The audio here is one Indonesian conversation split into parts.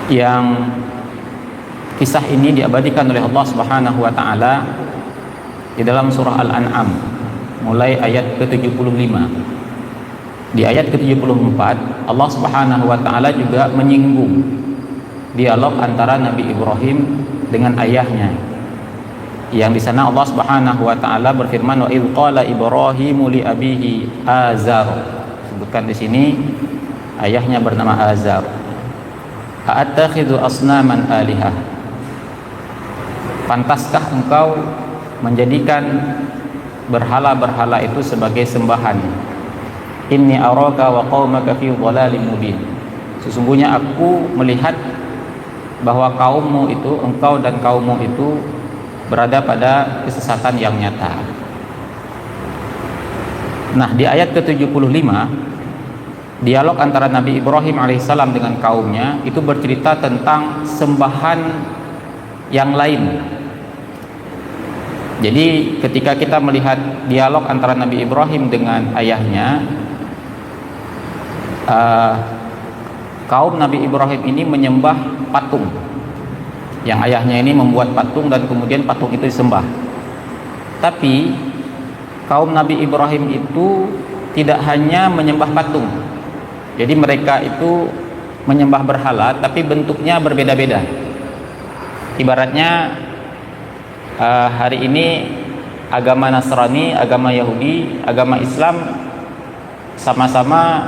yang kisah ini diabadikan oleh Allah Subhanahu wa taala di dalam surah Al-An'am mulai ayat ke-75. Di ayat ke-74 Allah Subhanahu wa taala juga menyinggung dialog antara Nabi Ibrahim dengan ayahnya. Yang di sana Allah Subhanahu wa taala berfirman, wa idz qala Ibrahimu li abihi Azar. Sebutkan di sini ayahnya bernama Azar. A'attakhidhu asnaman alihah. Pantaskah engkau menjadikan berhala-berhala itu sebagai sembahan? Inni araka wa qaumaka fi dhalalin mubin. Sesungguhnya aku melihat bahwa kaummu itu, engkau dan kaummu itu berada pada kesesatan yang nyata. Nah, di ayat ke-75 dialog antara Nabi Ibrahim alaihissalam dengan kaumnya itu bercerita tentang sembahan yang lain. Jadi ketika kita melihat dialog antara Nabi Ibrahim dengan ayahnya, kaum Nabi Ibrahim ini menyembah patung. Yang ayahnya ini membuat patung dan kemudian patung itu disembah. Tapi kaum Nabi Ibrahim itu tidak hanya menyembah patung. Jadi mereka itu menyembah berhala tapi bentuknya berbeda-beda. Ibaratnya hari ini agama Nasrani, agama Yahudi, agama Islam sama-sama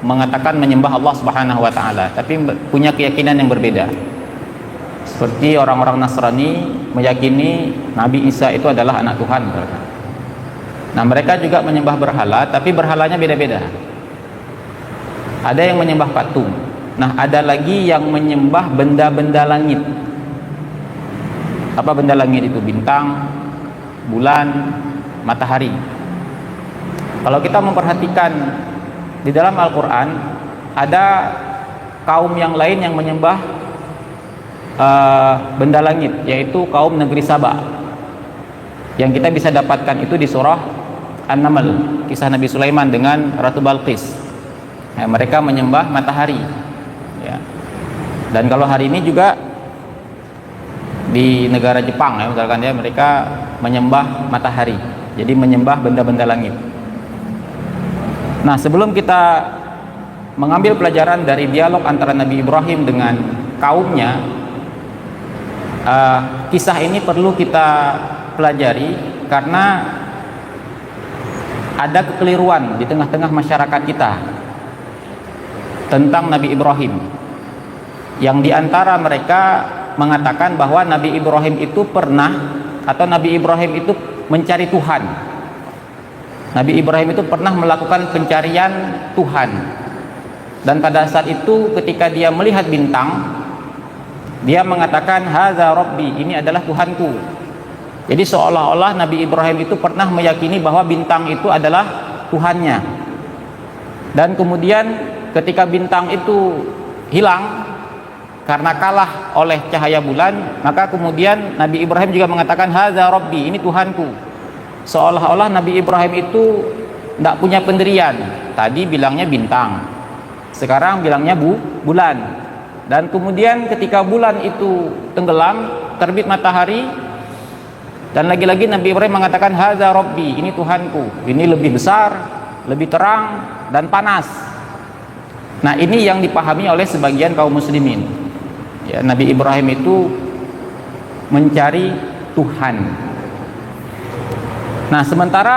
mengatakan menyembah Allah Subhanahu wa taala, tapi punya keyakinan yang berbeda. Seperti orang-orang Nasrani meyakini Nabi Isa itu adalah anak Tuhan. Nah, mereka juga menyembah berhala, tapi berhalanya beda-beda. Ada yang menyembah patung. Nah, ada lagi yang menyembah benda-benda langit. Apa benda langit itu? Bintang, bulan, matahari. Kalau kita memperhatikan di dalam Al-Quran, ada kaum yang lain yang menyembah benda langit, yaitu kaum negeri Saba. Yang kita bisa dapatkan itu di surah An-Naml, kisah Nabi Sulaiman dengan Ratu Balqis. Ya, mereka menyembah matahari, ya. Dan kalau hari ini juga di negara Jepang, ya, misalkan ya, mereka menyembah matahari, jadi menyembah benda-benda langit. Nah, sebelum kita mengambil pelajaran dari dialog antara Nabi Ibrahim dengan kaumnya, kisah ini perlu kita pelajari karena ada kekeliruan di tengah-tengah masyarakat kita tentang Nabi Ibrahim, yang diantara mereka mengatakan bahwa Nabi Ibrahim itu pernah, atau Nabi Ibrahim itu mencari Tuhan. Nabi Ibrahim itu pernah melakukan pencarian Tuhan, dan pada saat itu ketika dia melihat bintang, dia mengatakan hadza rabbi, ini adalah Tuhanku. Jadi seolah-olah Nabi Ibrahim itu pernah meyakini bahwa bintang itu adalah Tuhannya. Dan kemudian ketika bintang itu hilang karena kalah oleh cahaya bulan, maka kemudian Nabi Ibrahim juga mengatakan hadza rabbi, ini Tuhanku. Seolah-olah Nabi Ibrahim itu tidak punya pendirian. Tadi bilangnya bintang, sekarang bilangnya bulan. Dan kemudian ketika bulan itu tenggelam, terbit matahari, dan lagi-lagi Nabi Ibrahim mengatakan hadza rabbi, ini Tuhanku, ini lebih besar, lebih terang dan panas. Nah, ini yang dipahami oleh sebagian kaum muslimin, ya, Nabi Ibrahim itu mencari Tuhan. Nah, sementara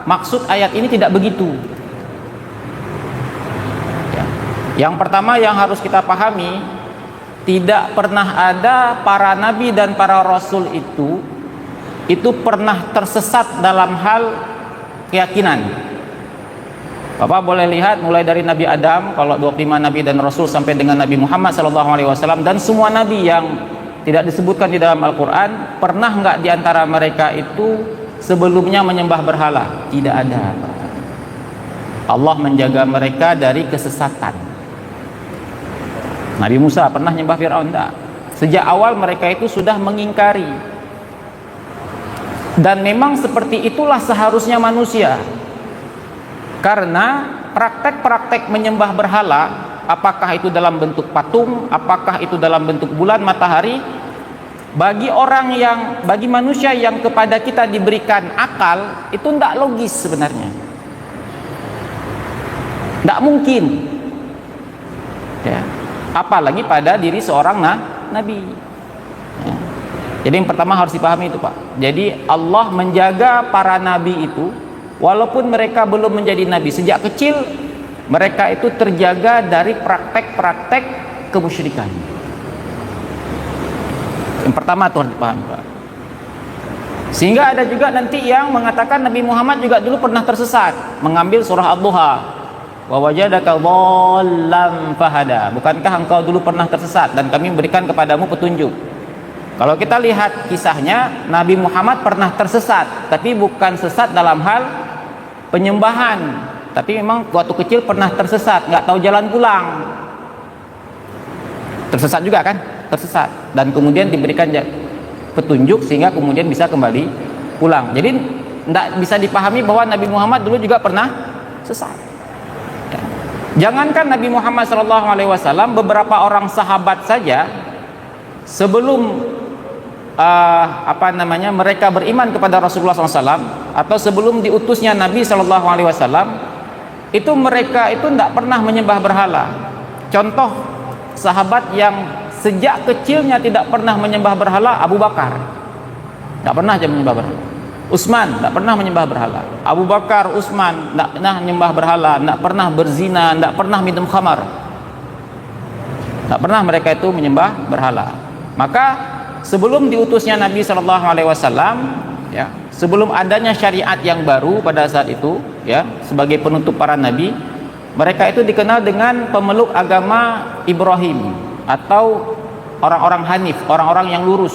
maksud ayat ini tidak begitu, ya. Yang pertama yang harus kita pahami, tidak pernah ada para nabi dan para rasul itu pernah tersesat dalam hal keyakinan. Bapak boleh lihat mulai dari Nabi Adam, kalau 25 nabi dan rasul, sampai dengan Nabi Muhammad SAW, dan semua nabi yang tidak disebutkan di dalam Al-Quran, pernah nggak diantara mereka itu sebelumnya menyembah berhala? Tidak ada. Allah menjaga mereka dari kesesatan. Nabi Musa pernah menyembah Fir'aun? Tidak. Sejak awal mereka itu sudah mengingkari. Dan memang seperti itulah seharusnya manusia. Karena praktek-praktek menyembah berhala apakah itu dalam bentuk patung, apakah itu dalam bentuk bulan, matahari, bagi manusia yang kepada kita diberikan akal, itu tidak logis sebenarnya, tidak mungkin ya. Apalagi pada diri seorang nabi ya. Jadi yang pertama harus dipahami itu, Pak. Jadi Allah menjaga para nabi itu, walaupun mereka belum menjadi nabi, sejak kecil mereka itu terjaga dari praktek-praktek kemusyrikan. Yang pertama itu harus dipahami, Pak. Sehingga ada juga nanti yang mengatakan Nabi Muhammad juga dulu pernah tersesat, mengambil surah Ad-Duha, wa wajadaka dhallam fahada. Bukankah engkau dulu pernah tersesat dan kami berikan kepadamu petunjuk? Kalau kita lihat kisahnya, Nabi Muhammad pernah tersesat, tapi bukan sesat dalam hal penyembahan, tapi memang waktu kecil pernah tersesat, nggak tahu jalan pulang. Tersesat juga kan? Tersesat, dan kemudian diberikan petunjuk sehingga kemudian bisa kembali pulang. Jadi tidak bisa dipahami bahwa Nabi Muhammad dulu juga pernah sesat. Ya. Jangankan Nabi Muhammad SAW, beberapa orang sahabat saja sebelum mereka beriman kepada Rasulullah SAW, atau sebelum diutusnya Nabi SAW, itu mereka itu tidak pernah menyembah berhala. Contoh sahabat yang sejak kecilnya tidak pernah menyembah berhala, Abu Bakar tidak pernah aja menyembah berhala. Utsman tidak pernah menyembah berhala. Abu Bakar, Utsman tidak pernah menyembah berhala, tidak pernah berzina, tidak pernah minum khamar, tidak pernah mereka itu menyembah berhala. Maka sebelum diutusnya Nabi SAW, ya, sebelum adanya syariat yang baru pada saat itu, ya, sebagai penutup para nabi, mereka itu dikenal dengan pemeluk agama Ibrahim, atau orang-orang Hanif, orang-orang yang lurus.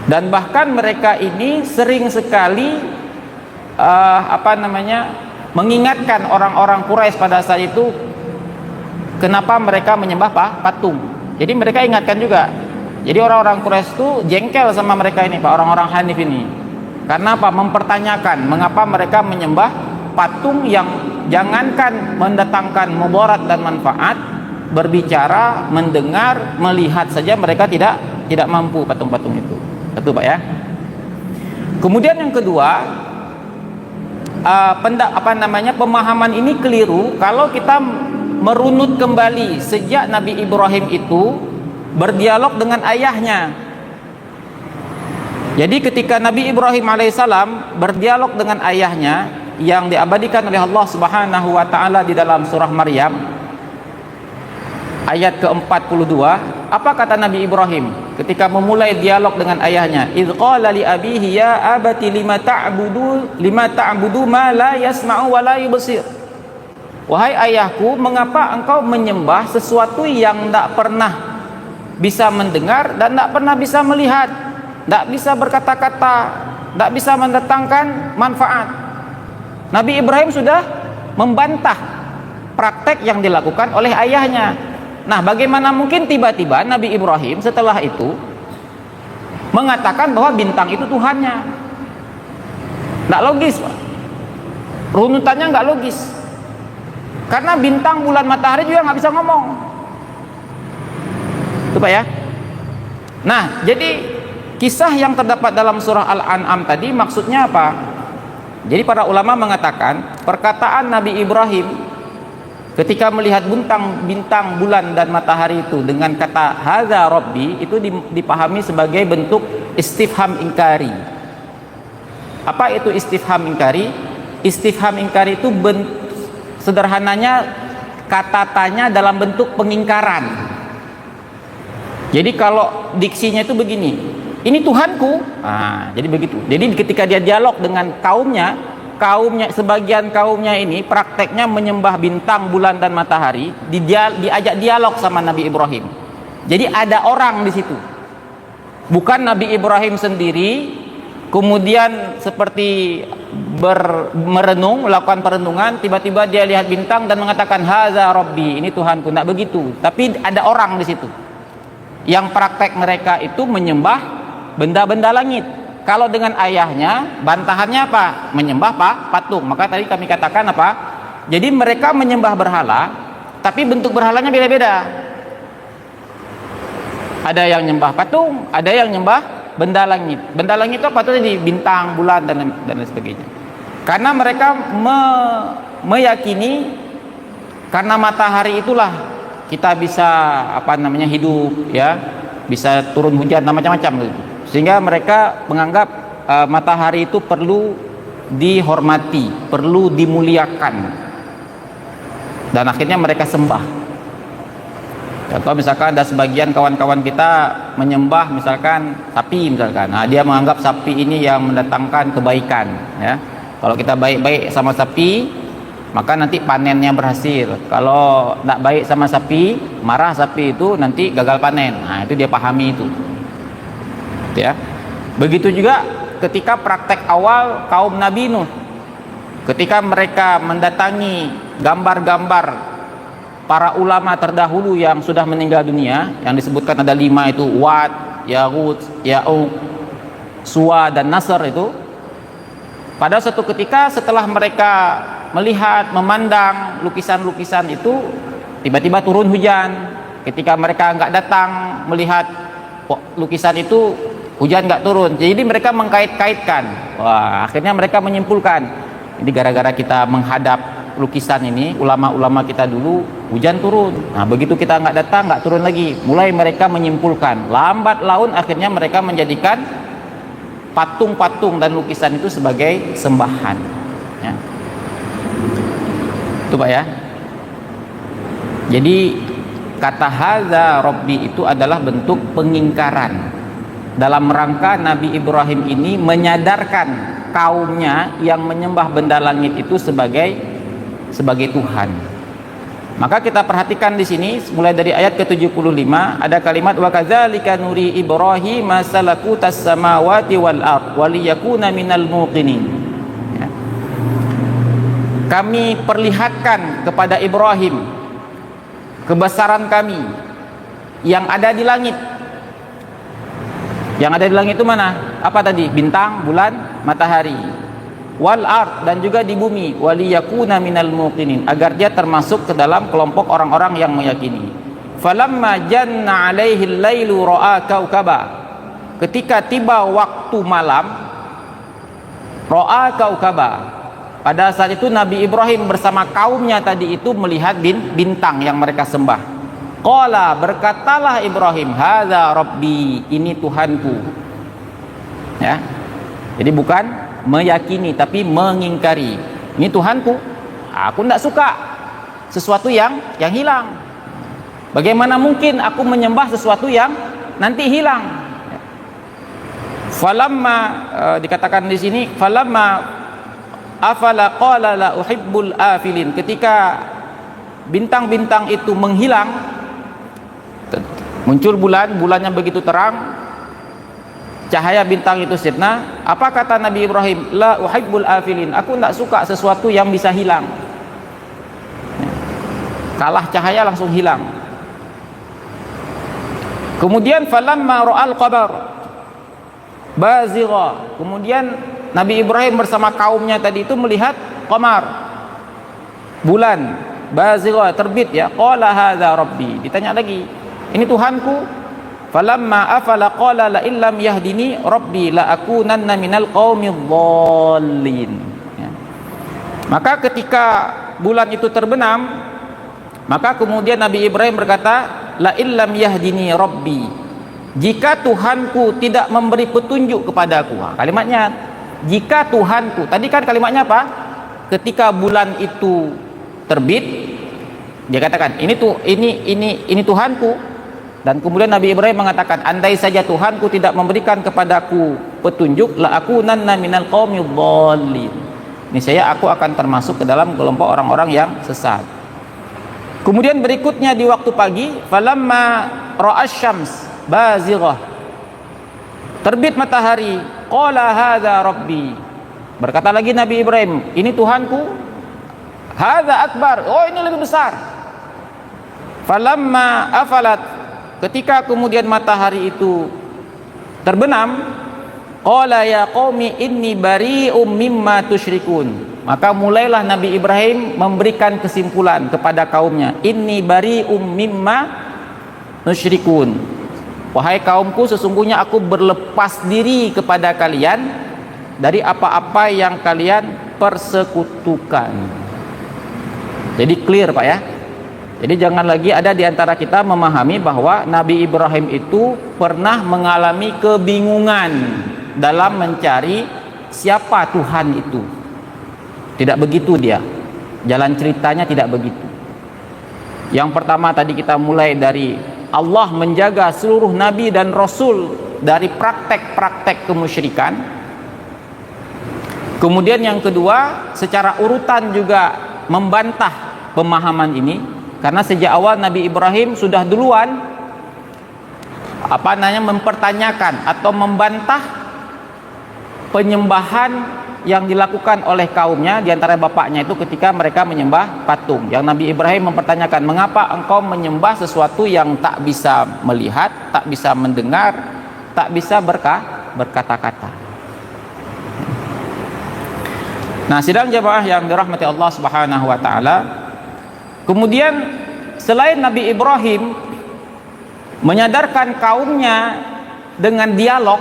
Dan bahkan mereka ini sering sekali mengingatkan orang-orang Quraisy pada saat itu kenapa mereka menyembah patung. Jadi mereka ingatkan juga. Jadi orang-orang Quraisy itu jengkel sama mereka ini, Pak, orang-orang Hanif ini. Karena apa? Mempertanyakan mengapa mereka menyembah patung yang jangankan mendatangkan mudarat dan manfaat, berbicara, mendengar, melihat saja mereka tidak mampu patung-patung itu. Itu, Pak, ya. Kemudian yang kedua, pemahaman ini keliru kalau kita merunut kembali sejak Nabi Ibrahim itu berdialog dengan ayahnya. Jadi ketika Nabi Ibrahim alaihissalam berdialog dengan ayahnya yang diabadikan oleh Allah Subhanahu wa taala di dalam surah Maryam ayat ke-42, apa kata Nabi Ibrahim ketika memulai dialog dengan ayahnya? Idz qala li abihi ya abati lima ta'budu ma la yasma'u wa la yubsir. Wahai ayahku, mengapa engkau menyembah sesuatu yang tidak pernah bisa mendengar dan tidak pernah bisa melihat, tidak bisa berkata-kata, tidak bisa mendatangkan manfaat. Nabi Ibrahim sudah membantah praktek yang dilakukan oleh ayahnya. Nah, bagaimana mungkin tiba-tiba Nabi Ibrahim setelah itu mengatakan bahwa bintang itu Tuhannya? Tidak logis, Pak. Runutannya nggak logis. Karena bintang, bulan, matahari juga nggak bisa ngomong. Itu, Pak, ya. Nah, jadi kisah yang terdapat dalam surah Al-An'am tadi maksudnya apa? Jadi para ulama mengatakan perkataan Nabi Ibrahim ketika melihat bintang, bulan dan matahari itu dengan kata hadza rabbi, itu dipahami sebagai bentuk istifham ingkari. Apa itu istifham ingkari? Istifham ingkari itu sederhananya kata tanya dalam bentuk pengingkaran. Jadi kalau diksinya itu begini, ini Tuhanku. Nah, jadi begitu. Jadi ketika dia dialog dengan kaumnya, sebagian kaumnya ini prakteknya menyembah bintang, bulan dan matahari, diajak dialog sama Nabi Ibrahim. Jadi ada orang di situ. Bukan Nabi Ibrahim sendiri kemudian seperti melakukan perenungan, tiba-tiba dia lihat bintang dan mengatakan haza rabbi, ini Tuhanku. Tidak begitu. Tapi ada orang di situ yang praktek mereka itu menyembah benda-benda langit. Kalau dengan ayahnya, bantahannya apa? Menyembah patung. Maka tadi kami katakan apa? Jadi mereka menyembah berhala tapi bentuk berhalanya beda-beda. Ada yang nyembah patung, ada yang nyembah benda langit. Benda langit itu apa tadi? Bintang, bulan dan lain sebagainya. Karena mereka meyakini karena matahari itulah kita bisa hidup, ya, bisa turun hujan dan macam-macam. Sehingga mereka menganggap matahari itu perlu dihormati, perlu dimuliakan, dan akhirnya mereka sembah. Contoh misalkan ada sebagian kawan-kawan kita menyembah misalkan sapi misalkan. Nah, dia menganggap sapi ini yang mendatangkan kebaikan, ya. Kalau kita baik-baik sama sapi, maka nanti panennya berhasil. Kalau tidak baik sama sapi, marah sapi itu, nanti gagal panen. Nah, itu dia pahami itu. Ya. Begitu juga ketika praktek awal kaum Nabi Nuh. Ketika mereka mendatangi gambar-gambar para ulama terdahulu yang sudah meninggal dunia, yang disebutkan ada 5 itu, Wat, Yahud, Ya'uq, Suwa dan Nasr itu. Pada suatu ketika setelah mereka melihat, memandang lukisan-lukisan itu, tiba-tiba turun hujan. Ketika mereka nggak datang melihat lukisan itu, hujan nggak turun. Jadi mereka mengkait-kaitkan. Wah, akhirnya mereka menyimpulkan, ini gara-gara kita menghadap lukisan ini, ulama-ulama kita dulu, hujan turun. Nah, begitu kita nggak datang, nggak turun lagi. Mulai mereka menyimpulkan, lambat laun akhirnya mereka menjadikan patung-patung dan lukisan itu sebagai sembahan, ya. Itu Pak, ya. Jadi kata hadza rabbi itu adalah bentuk pengingkaran dalam rangka Nabi Ibrahim ini menyadarkan kaumnya yang menyembah benda langit itu sebagai Tuhan. Maka kita perhatikan di sini mulai dari ayat ke-75 ada kalimat wa kadzalika nuri Ibrahim masalakutas samawati wal ard waliyakuna minal muqinin. Ya. Kami perlihatkan kepada Ibrahim kebesaran kami yang ada di langit. Yang ada di langit itu mana? Apa tadi? Bintang, bulan, matahari. Wal ard, dan juga di bumi, waliyakuna minal muqinin, agar dia termasuk ke dalam kelompok orang-orang yang meyakini. Falamma janna alaihi al-lailu ra'a kaukaba, ketika tiba waktu malam, ra'a kaukaba, pada saat itu Nabi Ibrahim bersama kaumnya tadi itu melihat bintang yang mereka sembah. Qala, berkatalah Ibrahim, hadza rabbi, ini Tuhanku. Ya. Jadi bukan meyakini tapi mengingkari. Ini Tuhanku. Aku tidak suka sesuatu yang hilang. Bagaimana mungkin aku menyembah sesuatu yang nanti hilang? Falamma dikatakan di sini falamma afala qala la uhibbul afilin. Ketika bintang-bintang itu menghilang, muncul bulannya begitu terang, cahaya bintang itu sirna. Apa kata Nabi Ibrahim? La uhibbul afilin, aku tidak suka sesuatu yang bisa hilang. Kalah cahaya langsung hilang. Kemudian falamma ra'al qamar bazigha, kemudian Nabi Ibrahim bersama kaumnya tadi itu melihat qamar, bulan bazigha, terbit, ya. Qala hadza rabbi, ditanya lagi, ini Tuhanku. Falamma afala qala la illam yahdini rabbi la akunanna minal qaumidh dhallin. Ya. Maka ketika bulan itu terbenam, maka kemudian Nabi Ibrahim berkata, la illam yahdini rabbi, jika Tuhanku tidak memberi petunjuk kepadaku. Kalimatnya jika Tuhanku, tadi kan kalimatnya apa? Ketika bulan itu terbit, dia katakan ini Tuhanku. Dan kemudian Nabi Ibrahim mengatakan, andai saja Tuhanku tidak memberikan kepadaku petunjuk, la akunanna minal qaumidh dhallin, niscaya aku akan termasuk ke dalam kelompok orang-orang yang sesat. Kemudian berikutnya di waktu pagi, falamma ra'asy syams bazighah, terbit matahari, qala hadza rabbi, berkata lagi Nabi Ibrahim, ini Tuhanku. Hadza akbar, oh ini lebih besar. Falamma afalat, ketika kemudian matahari itu terbenam, qala ya qaumi inni bari'um mimma tusyrikun, Maka mulailah Nabi Ibrahim memberikan kesimpulan kepada kaumnya, inni bari'um mimma nusyrikun. Wahai kaumku, sesungguhnya aku berlepas diri kepada kalian dari apa-apa yang kalian persekutukan. Jadi clear Pak ya. Jadi jangan lagi ada di antara kita memahami bahwa Nabi Ibrahim itu pernah mengalami kebingungan dalam mencari siapa Tuhan itu. Tidak begitu dia. Jalan ceritanya tidak begitu. Yang pertama tadi kita mulai dari Allah menjaga seluruh nabi dan rasul dari praktek-praktek kemusyrikan. Kemudian yang kedua, secara urutan juga membantah pemahaman ini, karena sejak awal Nabi Ibrahim sudah duluan mempertanyakan atau membantah penyembahan yang dilakukan oleh kaumnya, diantara bapaknya itu ketika mereka menyembah patung. Yang Nabi Ibrahim mempertanyakan, mengapa engkau menyembah sesuatu yang tak bisa melihat, tak bisa mendengar, tak bisa berkata-kata. Nah, sidang jamaah yang dirahmati Allah Subhanahu wa taala, kemudian selain Nabi Ibrahim menyadarkan kaumnya dengan dialog,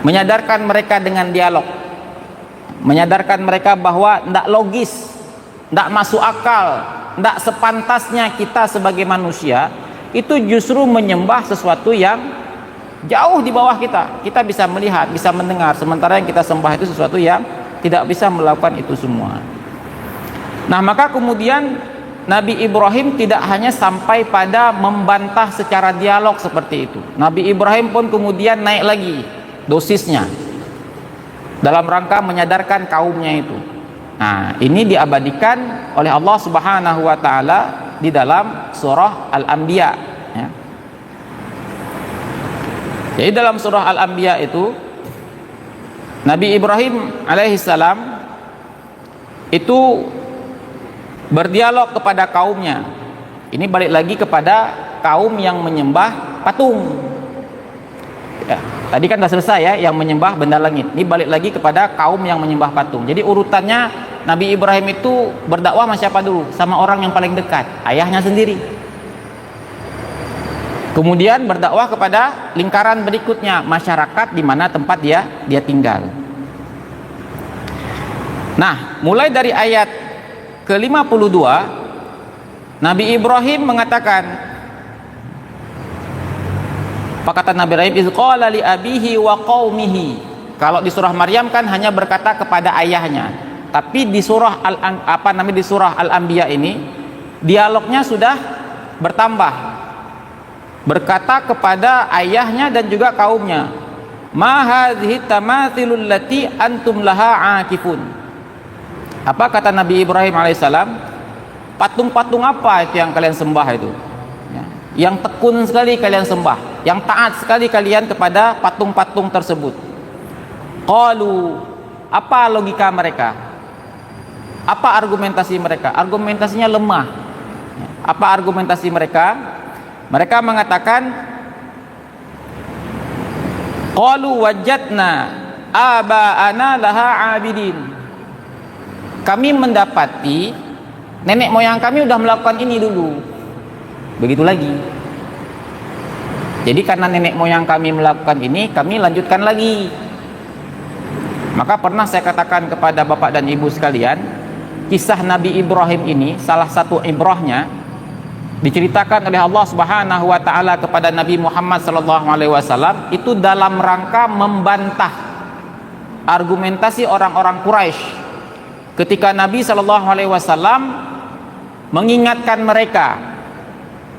menyadarkan mereka dengan dialog, menyadarkan mereka bahwa tidak logis, tidak masuk akal, tidak sepantasnya kita sebagai manusia itu justru menyembah sesuatu yang jauh di bawah kita. Kita bisa melihat, bisa mendengar, sementara yang kita sembah itu sesuatu yang tidak bisa melakukan itu semua. Nah, maka kemudian Nabi Ibrahim tidak hanya sampai pada membantah secara dialog seperti itu. Nabi Ibrahim pun kemudian naik lagi dosisnya dalam rangka menyadarkan kaumnya itu. Nah, ini diabadikan oleh Allah Subhanahu wa taala di dalam surah Al-Anbiya ya. Jadi dalam surah Al-Anbiya itu Nabi Ibrahim alaihissalam itu berdialog kepada kaumnya. Ini balik lagi kepada kaum yang menyembah patung ya. Tadi kan sudah selesai ya, yang menyembah benda langit. Ini balik lagi kepada kaum yang menyembah patung. Jadi urutannya Nabi Ibrahim itu berdakwah sama siapa dulu? Sama orang yang paling dekat, ayahnya sendiri. Kemudian berdakwah kepada lingkaran berikutnya, masyarakat di mana tempat dia tinggal. Nah, mulai dari ayat ke-52 Nabi Ibrahim mengatakan, apa kata Nabi Ibrahim? Iz qala li abihi wa qaumihi. Kalau di surah Maryam kan hanya berkata kepada ayahnya, tapi di surah di surah Al-Anbiya ini dialognya sudah bertambah. Berkata kepada ayahnya dan juga kaumnya, ma hadhihi tamathilul lati antum laha akifun. Apa kata Nabi Ibrahim alaihissalam? Patung-patung apa itu yang kalian sembah itu? Ya. Yang tekun sekali kalian sembah, yang taat sekali kalian kepada patung-patung tersebut. Qalu, apa logika mereka? Apa argumentasi mereka? Argumentasinya lemah. Apa argumentasi mereka? Mereka mengatakan, qalu wajadna aba'ana laha abidin. Kami mendapati nenek moyang kami sudah melakukan ini dulu. Begitu lagi. Jadi karena nenek moyang kami melakukan ini, kami lanjutkan lagi. Maka pernah saya katakan kepada bapak dan ibu sekalian, kisah Nabi Ibrahim ini salah satu ibrahnya diceritakan oleh Allah Subhanahu wa taala kepada Nabi Muhammad sallallahu alaihi wasallam itu dalam rangka membantah argumentasi orang-orang Quraisy ketika Nabi sallallahu alaihi wasallam mengingatkan mereka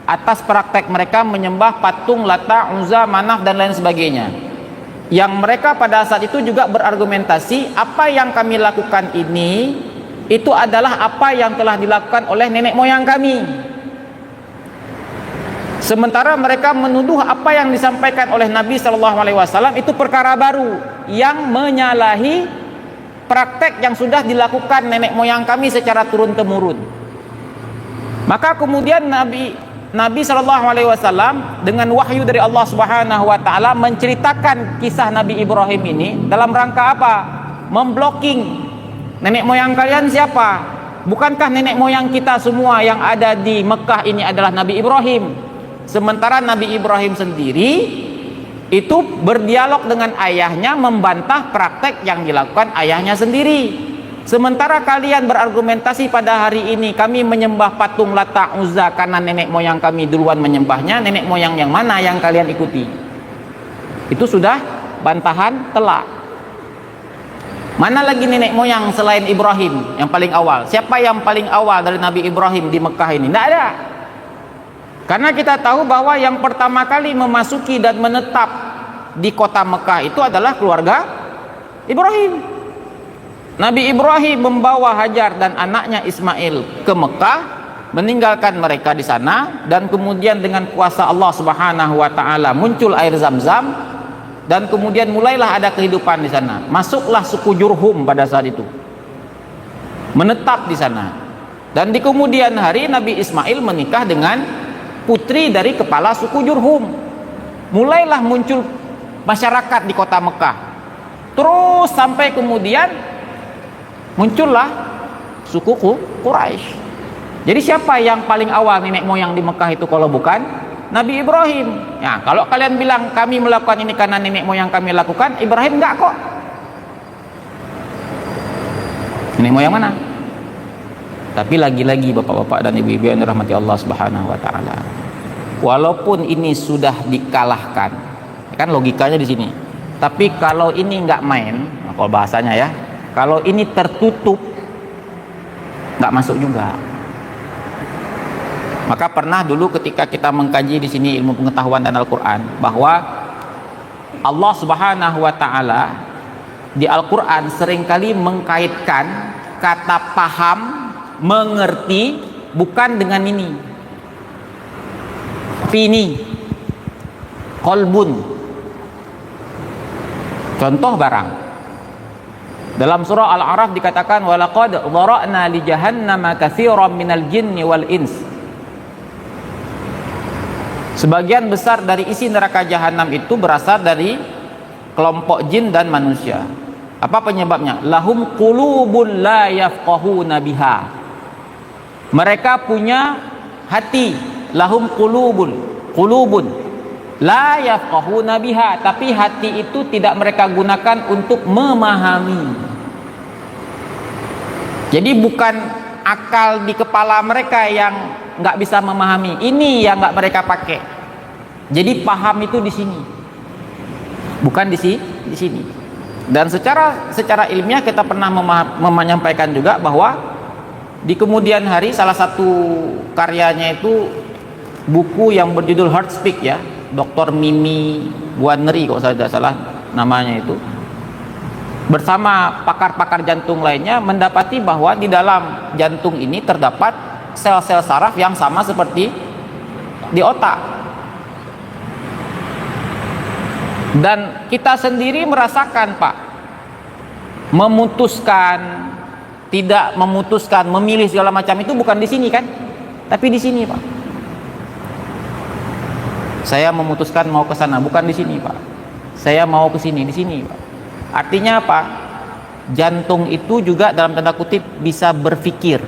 atas praktek mereka menyembah patung Lata, Uzza, Manaf dan lain sebagainya. Yang mereka pada saat itu juga berargumentasi, apa yang kami lakukan ini itu adalah apa yang telah dilakukan oleh nenek moyang kami. Sementara mereka menuduh apa yang disampaikan oleh Nabi Shallallahu Alaihi Wasallam itu perkara baru yang menyalahi praktek yang sudah dilakukan nenek moyang kami secara turun temurun. Maka kemudian Nabi Shallallahu Alaihi Wasallam dengan wahyu dari Allah Subhanahu Wa Taala menceritakan kisah Nabi Ibrahim ini dalam rangka apa? Memblocking Nenek moyang kalian siapa? Bukankah nenek moyang kita semua yang ada di Mekah ini adalah Nabi Ibrahim? Sementara Nabi Ibrahim sendiri itu berdialog dengan ayahnya, membantah praktek yang dilakukan ayahnya sendiri. Sementara kalian berargumentasi pada hari ini, kami menyembah patung Lata Uzza karena nenek moyang kami duluan menyembahnya. Nenek moyang yang mana yang kalian ikuti? Itu sudah bantahan telak. Mana lagi nenek moyang selain Ibrahim yang paling awal? Siapa yang paling awal dari Nabi Ibrahim di Mekah ini? Tidak ada. Karena kita tahu bahwa yang pertama kali memasuki dan menetap di kota Mekah itu adalah keluarga Ibrahim. Nabi Ibrahim membawa Hajar dan anaknya Ismail ke Mekah, meninggalkan mereka di sana, dan kemudian dengan kuasa Allah Subhanahu wa taala muncul air Zam-Zam, dan kemudian mulailah ada kehidupan di sana. Masuklah suku Jurhum pada saat itu, menetap di sana. Dan di kemudian hari Nabi Ismail menikah dengan putri dari kepala suku Jurhum. Mulailah muncul masyarakat di kota Mekah. Terus sampai kemudian muncullah suku Quraisy. Jadi siapa yang paling awal nenek moyang di Mekah itu kalau bukan Nabi Ibrahim? Ya, kalau kalian bilang kami melakukan ini karena nenek moyang kami lakukan, Ibrahim enggak kok. Nenek moyang mana? Tapi lagi-lagi bapak-bapak dan ibu-ibu yang dirahmati Allah Subhanahu wa taala, walaupun ini sudah dikalahkan, kan logikanya di sini. Tapi kalau ini enggak main, kalau bahasanya ya, kalau ini tertutup, enggak masuk juga. Maka pernah dulu ketika kita mengkaji di sini ilmu pengetahuan dan Al-Qur'an, bahwa Allah Subhanahu wa taala di Al-Qur'an seringkali mengkaitkan kata paham, mengerti bukan dengan ini. Fini, kolbun. Contoh barang. Dalam surah Al-A'raf dikatakan walaqad dhara'na li jahannama katsiran minal jinni wal ins. Sebagian besar dari isi neraka jahanam itu berasal dari kelompok jin dan manusia. Apa penyebabnya? Lahum qulubun la yafqahuna biha. Mereka punya hati, lahum qulubun la yafqahuna biha, tapi hati itu tidak mereka gunakan untuk memahami. Jadi bukan akal di kepala mereka yang nggak bisa memahami, ini yang nggak mereka pakai. Jadi paham itu di sini, bukan di sini. Dan secara ilmiah kita pernah menyampaikan juga bahwa di kemudian hari salah satu karyanya itu buku yang berjudul Heart Speak ya, Dr. Mimi Guarneri kalau saya tidak salah namanya itu, bersama pakar-pakar jantung lainnya mendapati bahwa di dalam jantung ini terdapat sel-sel saraf yang sama seperti di otak. Dan kita sendiri merasakan Pak, memutuskan, tidak memutuskan, memilih segala macam itu bukan di sini kan, tapi di sini Pak. Saya memutuskan mau ke sana, bukan di sini Pak. Saya mau ke sini, di sini Pak. Artinya apa? Jantung itu juga dalam tanda kutip bisa berpikir,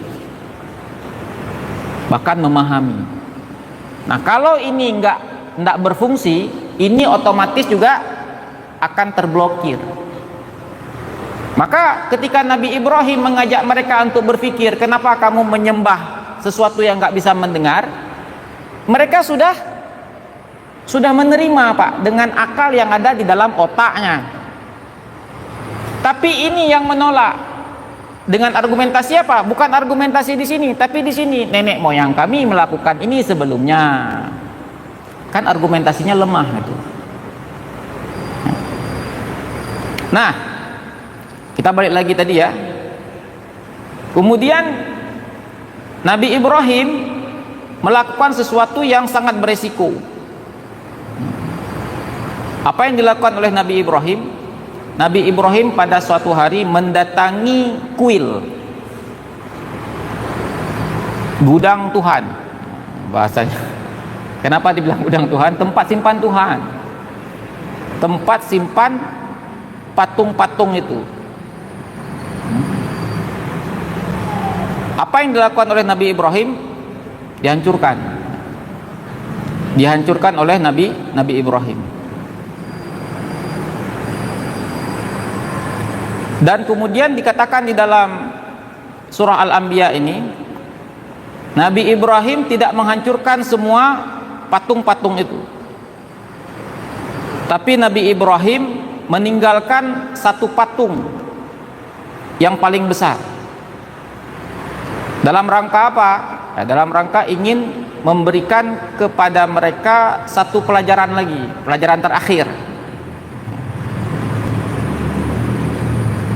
bahkan memahami. Nah kalau ini enggak berfungsi, ini otomatis juga akan terblokir. Maka ketika Nabi Ibrahim mengajak mereka untuk berpikir, kenapa kamu menyembah sesuatu yang enggak bisa mendengar? Mereka sudah menerima Pak, dengan akal yang ada di dalam otaknya. Tapi ini yang menolak dengan argumentasi apa? Bukan argumentasi di sini, tapi di sini nenek moyang kami melakukan ini sebelumnya. Kan argumentasinya lemah itu. Nah, kita balik lagi tadi ya. Kemudian Nabi Ibrahim melakukan sesuatu yang sangat beresiko. Apa yang dilakukan oleh Nabi Ibrahim? Nabi Ibrahim pada suatu hari mendatangi kuil, gudang Tuhan bahasanya. Kenapa dibilang gudang Tuhan? Tempat simpan Tuhan, tempat simpan patung-patung itu. Apa yang dilakukan oleh Nabi Ibrahim? Dihancurkan. Dihancurkan oleh Nabi Ibrahim. Dan kemudian dikatakan di dalam surah Al-Anbiya ini, Nabi Ibrahim tidak menghancurkan semua patung-patung itu, tapi Nabi Ibrahim meninggalkan satu patung yang paling besar. Dalam rangka apa? Ya, dalam rangka ingin memberikan kepada mereka satu pelajaran lagi, pelajaran terakhir.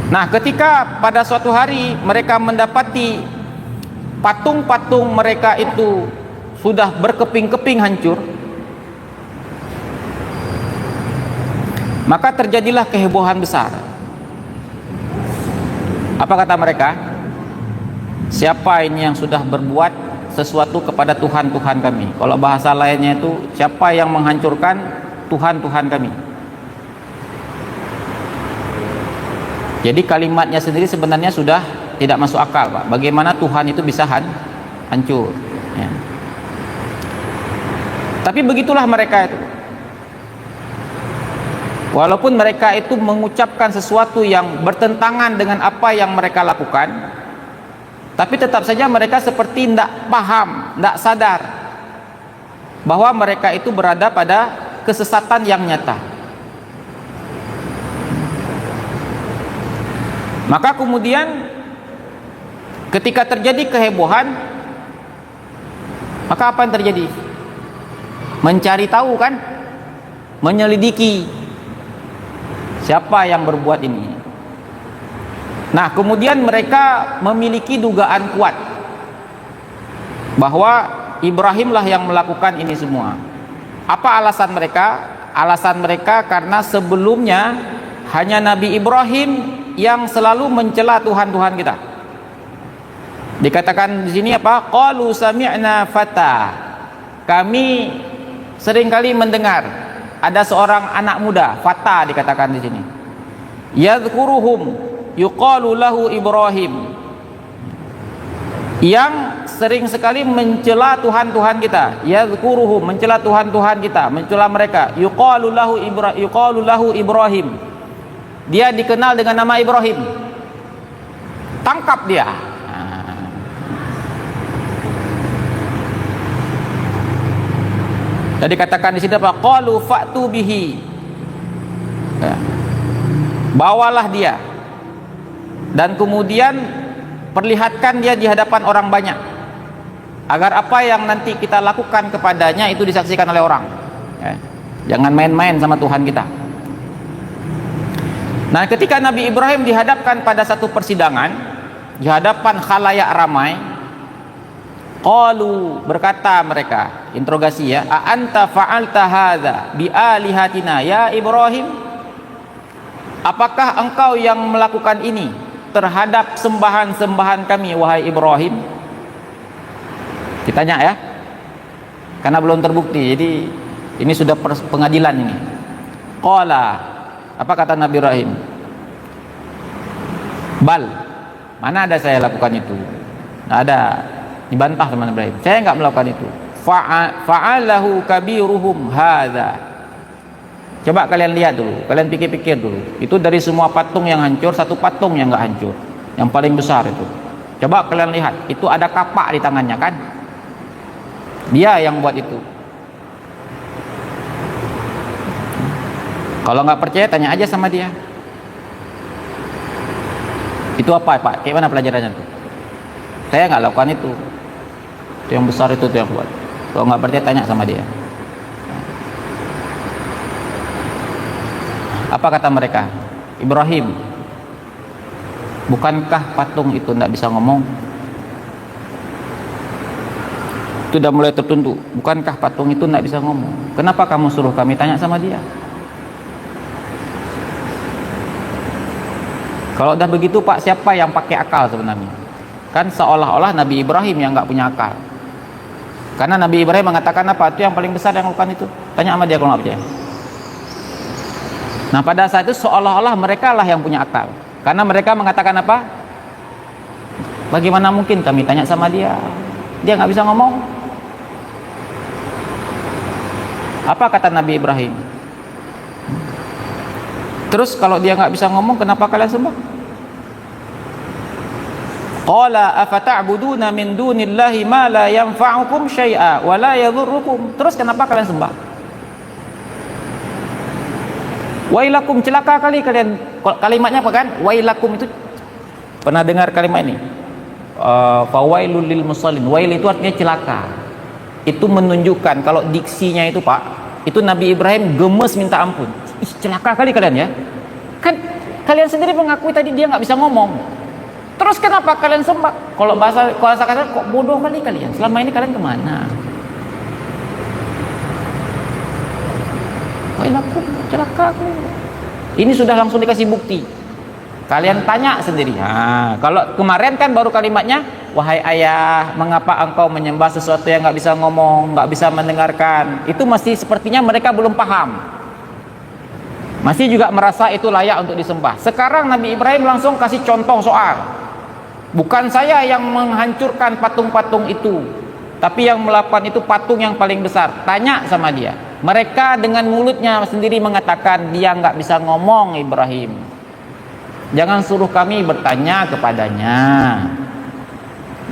Nah, ketika pada suatu hari mereka mendapati patung-patung mereka itu sudah berkeping-keping hancur, maka terjadilah kehebohan besar. Apa kata mereka? Siapa ini yang sudah berbuat sesuatu kepada Tuhan-Tuhan kami? Kalau bahasa lainnya itu, siapa yang menghancurkan Tuhan-Tuhan kami? Jadi kalimatnya sendiri sebenarnya sudah tidak masuk akal, Pak. Bagaimana Tuhan itu bisa hancur? Ya. Tapi begitulah mereka itu. Walaupun mereka itu mengucapkan sesuatu yang bertentangan dengan apa yang mereka lakukan, tapi tetap saja mereka seperti tidak paham, tidak sadar bahwa mereka itu berada pada kesesatan yang nyata. Maka kemudian ketika terjadi kehebohan, maka apa yang terjadi? Mencari tahu kan? Menyelidiki siapa yang berbuat ini. Nah, kemudian mereka memiliki dugaan kuat bahwa Ibrahimlah yang melakukan ini semua. Apa alasan mereka? Alasan mereka karena sebelumnya hanya Nabi Ibrahim yang selalu mencela Tuhan-Tuhan kita. Dikatakan di sini apa? Qalu sami'na fata. Kami seringkali mendengar ada seorang anak muda, fata dikatakan di sini. Yadhkuruhum yuqalu lahu Ibrahim. Yang sering sekali mencela Tuhan-Tuhan kita. Yadhkuruhum, mencela Tuhan-Tuhan kita, mencela mereka. Yuqalu lahu Ibrahim. Dia dikenal dengan nama Ibrahim. Tangkap dia. Jadi katakan di sini apa? Qalu fa'tu bihi. Ya. Bawalah dia. Dan kemudian perlihatkan dia di hadapan orang banyak. Agar apa yang nanti kita lakukan kepadanya itu disaksikan oleh orang. Ya. Jangan main-main sama Tuhan kita. Nah, ketika Nabi Ibrahim dihadapkan pada satu persidangan, di hadapan khalayak ramai, qalu, berkata mereka, interogasi ya, a anta fa'alta hadza bi alihatina ya Ibrahim? Apakah engkau yang melakukan ini terhadap sembahan-sembahan kami wahai Ibrahim? Ditanya ya, karena belum terbukti, jadi ini sudah pengadilan ini. Qala, apa kata Nabi Ibrahim? Bal, mana ada saya lakukan itu? Tidak ada. Dibantah sama Nabi Ibrahim. Saya enggak melakukan itu. Fa'alahu kabiruhum hadza. Coba kalian lihat dulu, kalian pikir-pikir dulu. Itu dari semua patung yang hancur, satu patung yang enggak hancur, yang paling besar itu. Coba kalian lihat, itu ada kapak di tangannya kan? Dia yang buat itu. Kalau nggak percaya tanya aja sama dia. Itu apa Pak? Kayak mana pelajarannya tuh? Saya nggak lakukan itu. Itu yang besar itu yang buat. Kalau nggak percaya tanya sama dia. Apa kata mereka? Ibrahim, bukankah patung itu tidak bisa ngomong? Itu sudah mulai tertunduk. Bukankah patung itu tidak bisa ngomong? Kenapa kamu suruh kami tanya sama dia? Kalau udah begitu Pak, siapa yang pakai akal sebenarnya? Kan seolah-olah Nabi Ibrahim yang nggak punya akal. Karena Nabi Ibrahim mengatakan apa? Itu yang paling besar yang lakukan itu. Tanya sama dia kalau nggak percaya. Nah, pada saat itu seolah-olah mereka lah yang punya akal. Karena mereka mengatakan apa? Bagaimana mungkin kami tanya sama dia? Dia nggak bisa ngomong. Apa kata Nabi Ibrahim? Terus kalau dia nggak bisa ngomong, kenapa kalian sembah? Qala afata'buduna min dunillahi ma la yanfa'ukum syai'a wa la yadhurrukum. Terus kenapa kalian sembah? Wailakum, celaka kali kalian. Kalimatnya apa kan? Wailakum itu, pernah dengar kalimat ini? Fawailul lil musallin. Wail itu artinya celaka. Itu menunjukkan kalau diksinya itu Pak, itu Nabi Ibrahim gemes minta ampun. Ih, celaka kali kalian ya. Kan kalian sendiri mengakui tadi dia nggak bisa ngomong. Terus kenapa kalian sembah? Kalau bahasa kata kok bodoh kali kalian. Selama ini kalian kemana? Wailakum, celaka aku. Ini sudah langsung dikasih bukti. Kalian tanya sendiri. Nah, kalau kemarin kan baru kalimatnya, wahai ayah, mengapa engkau menyembah sesuatu yang nggak bisa ngomong, nggak bisa mendengarkan? Itu masih sepertinya mereka belum paham. Masih juga merasa itu layak untuk disembah. Sekarang Nabi Ibrahim langsung kasih contoh soal. Bukan saya yang menghancurkan patung-patung itu, tapi yang melakukan itu patung yang paling besar. Tanya sama dia. Mereka dengan mulutnya sendiri mengatakan dia nggak bisa ngomong Ibrahim. Jangan suruh kami bertanya kepadanya.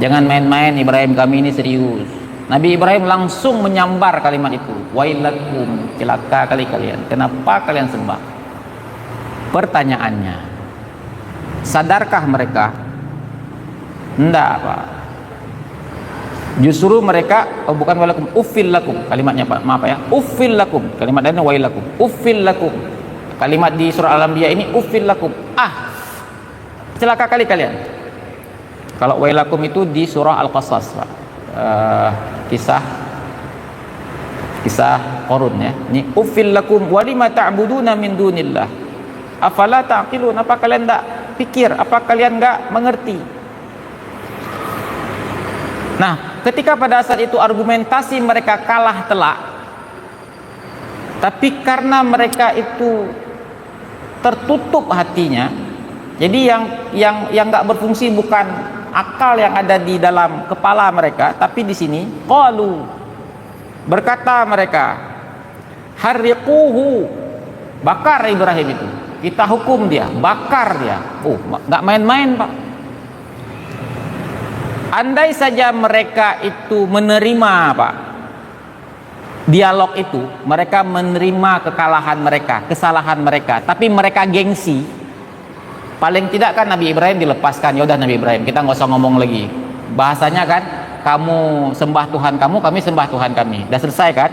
Jangan main-main Ibrahim, kami ini serius. Nabi Ibrahim langsung menyambar kalimat itu. Wailakum, celaka kali kalian. Kenapa kalian sembah? Pertanyaannya, sadarkah mereka? Enggak Pak. Justru mereka, oh bukan wailakum, uffil lakum. Kalimatnya Pak, maaf ya. Uffil lakum. Kalimat lainnya wailakum. Uffil lakum. Kalimat di surah Al-Anbiya ini uffil lakum. Celaka kali kalian. Kalau wailakum itu di surah Al-Qasas, Pak. Kisah Qarun ya. Ini uffil lakum wa lima ta'buduna min dunillah. Afala ta'qilun? Apa kalian enggak pikir? Apa kalian enggak mengerti? Nah, ketika pada saat itu argumentasi mereka kalah telak, tapi karena mereka itu tertutup hatinya, jadi yang nggak berfungsi bukan akal yang ada di dalam kepala mereka, tapi di sini qalu, berkata mereka, harriquhu, bakar Ibrahim itu, kita hukum dia, bakar dia. Nggak main-main Pak. Andai saja mereka itu menerima Pak dialog itu, mereka menerima kekalahan mereka, kesalahan mereka, tapi mereka gengsi, paling tidak kan Nabi Ibrahim dilepaskan. Ya udah Nabi Ibrahim, kita nggak usah ngomong lagi. Bahasanya kan, kamu sembah Tuhan kamu, kami sembah Tuhan kami. Udah selesai kan?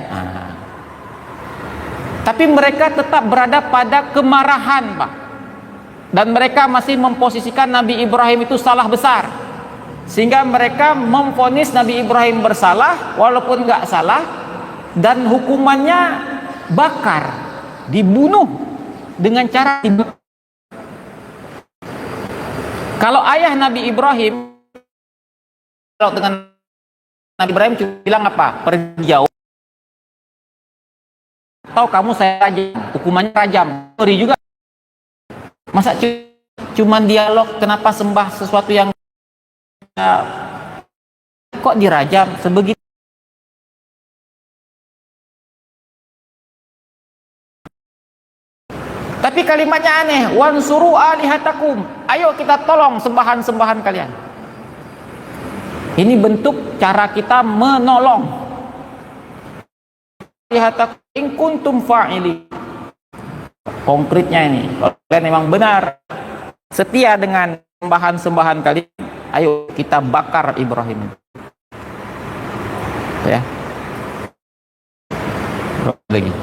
Tapi mereka tetap berada pada kemarahan Pak, dan mereka masih memposisikan Nabi Ibrahim itu salah besar, sehingga mereka memvonis Nabi Ibrahim bersalah walaupun nggak salah, dan hukumannya bakar, dibunuh dengan cara dibakar. Kalau ayah Nabi Ibrahim, kalau dengan Nabi Ibrahim bilang apa? Pergi jauh, atau kamu saya rajam, hukumannya rajam. Ngeri juga. Masa cuman dialog, kenapa sembah sesuatu yang kok dirajam sebegitu? Tapi kalimatnya aneh, wansuru alihatakum, ayo kita tolong sembahan-sembahan kalian. Ini bentuk cara kita menolong. Alihatakum in kuntum fa'ili. Konkretnya ini, kalau kalian memang benar setia dengan sembahan-sembahan kalian, ayo kita bakar Ibrahim. Ya. Lagi.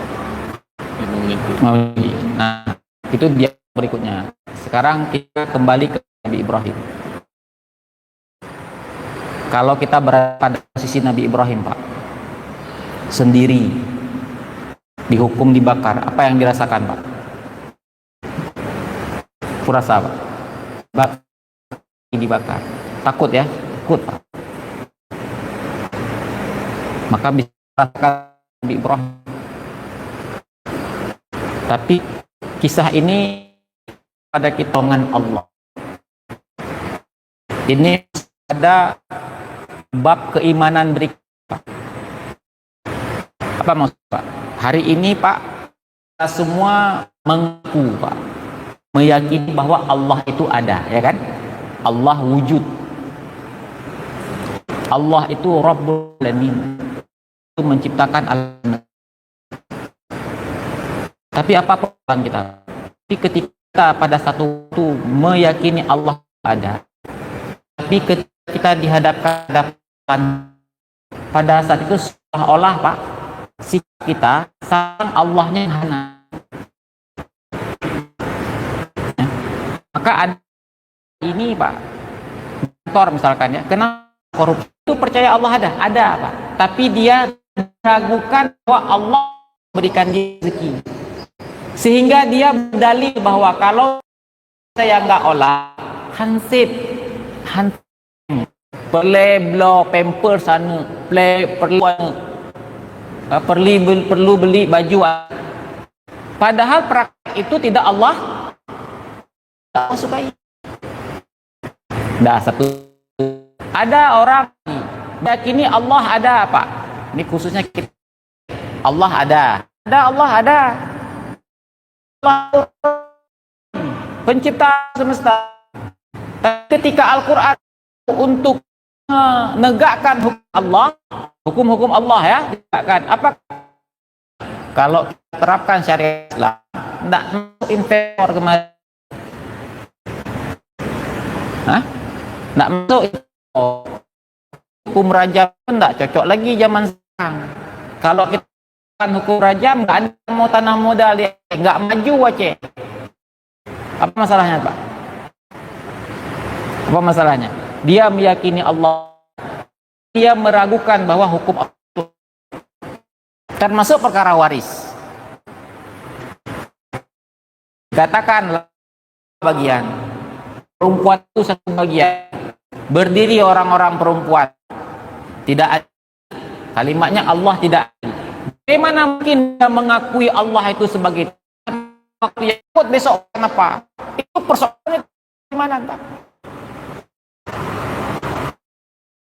Nah, itu dia berikutnya. Sekarang kita kembali ke Nabi Ibrahim. Kalau kita berada pada posisi Nabi Ibrahim Pak, sendiri dihukum dibakar, apa yang dirasakan Pak? Kurasa Pak, dibakar, takut ya, takut Pak. Maka bisa merasakan Nabi Ibrahim. Tapi kisah ini pada kitongan Allah. Ini ada bab keimanan berikutnya. Apa maksud Pak? Hari ini Pak, kita semua mengaku Pak, meyakini bahwa Allah itu ada, ya kan? Allah wujud. Allah itu Rabbul Alamin, itu menciptakan alam. Tapi apa peran kita? Tapi ketika pada satu waktu meyakini Allah ada, tapi ketika kita dihadapkan pada saat itu seolah-olah Pak, sikap kita sang Allahnya hana. Maka ada ini Pak, kantor misalkan ya, kenapa korupsi itu percaya Allah ada Pak, tapi dia meragukan bahwa Allah berikan dia rezeki, sehingga dia berdalil bahwa kalau saya nggak olah hansip perlu pamper sana, perlu beli baju, padahal praktek itu tidak Allah sukai. Dah satu, ada orang yakini Allah ada Pak, ini khususnya kita, Allah ada Allah ada, pencipta semesta. Ketika Al-Quran untuk menegakkan hukum Allah ya, ditegakkan. Apa kalau kita terapkan syariat Islam, tidak masuk inferior kemarin, tidak masuk hukum rajam, tidak cocok lagi zaman sekarang. Kalau kita hukum rajam, nggak ada mau tanam modal, nggak maju Aceh. Apa masalahnya Pak? Apa masalahnya? Dia meyakini Allah, dia meragukan bahwa hukum Allah itu termasuk perkara waris. Katakanlah bagian perempuan itu satu bagian, berdiri orang-orang perempuan, tidak ada kalimatnya Allah tidak ada. Bagaimana mungkin dia mengakui Allah itu sebagai waktu yang ikut besok? Kenapa? Itu persoalannya gimana Pak?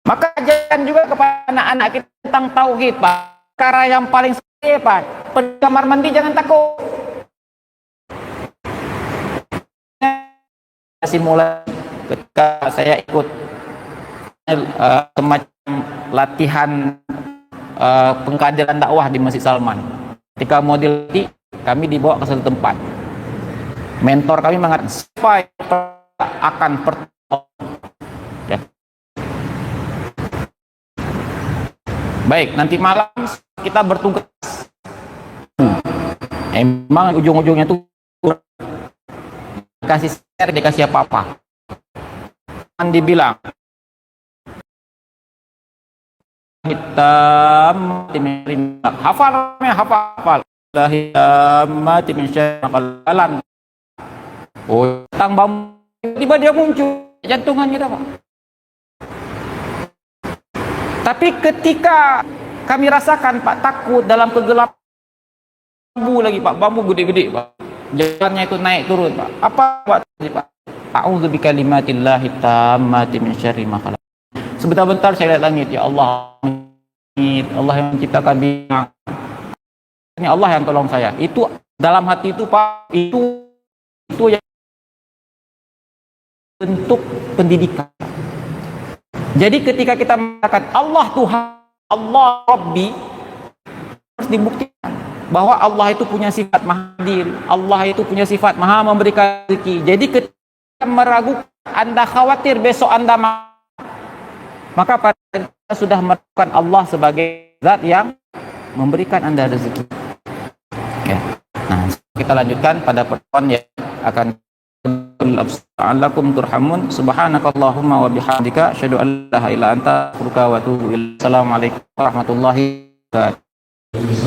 Maka ajarkan juga kepada anak-anak kita tentang tauhid Pak. Perkara yang paling sekali Pak, pergi kamar mandi jangan takut. Simulasi ketika saya ikut semacam latihan pengkaderan dakwah di Masjid Salman. Ketika mau dilatih, kami dibawa ke satu tempat. Mentor kami mengatakan siapa yang akan ya. Baik, nanti malam kita bertugas. Emang ujung-ujungnya tuh kasih share, dikasih apa-apa. Kan dibilang hitam hafal mati mensyakalan. Oh, tang bambu tiba dia muncul jantungan kita Pak. Tapi ketika kami rasakan Pak, takut dalam kegelapan, bambu lagi Pak, bambu gede-gede Pak, jalannya itu naik turun Pak. Apa buat Pak? A'udzu bikalimatillahi tammati min syarri ma khalaq. Sebentar-bentar saya lihat langit, ya Allah, Allah yang menciptakan bintang. Ini Allah yang tolong saya. Itu dalam hati itu Pak, itu yang bentuk pendidikan. Jadi ketika kita mengatakan Allah Tuhan, Allah Rabbi, harus dibuktikan bahwa Allah itu punya sifat maha hadir, Allah itu punya sifat maha memberikan rezeki. Jadi ketika meragukan, Anda khawatir besok Anda maka pada kita sudah meragukan Allah sebagai zat yang memberikan Anda rezeki. Ya. Nah, kita lanjutkan pada pertemuan yang akan Allakum turhamun. Subhanakallahumma wa bihamdika asyhadu an la ilaha illa anta astaghfiruka wa atubu ilaik. Assalamualaikum warahmatullahi wabarakatuh.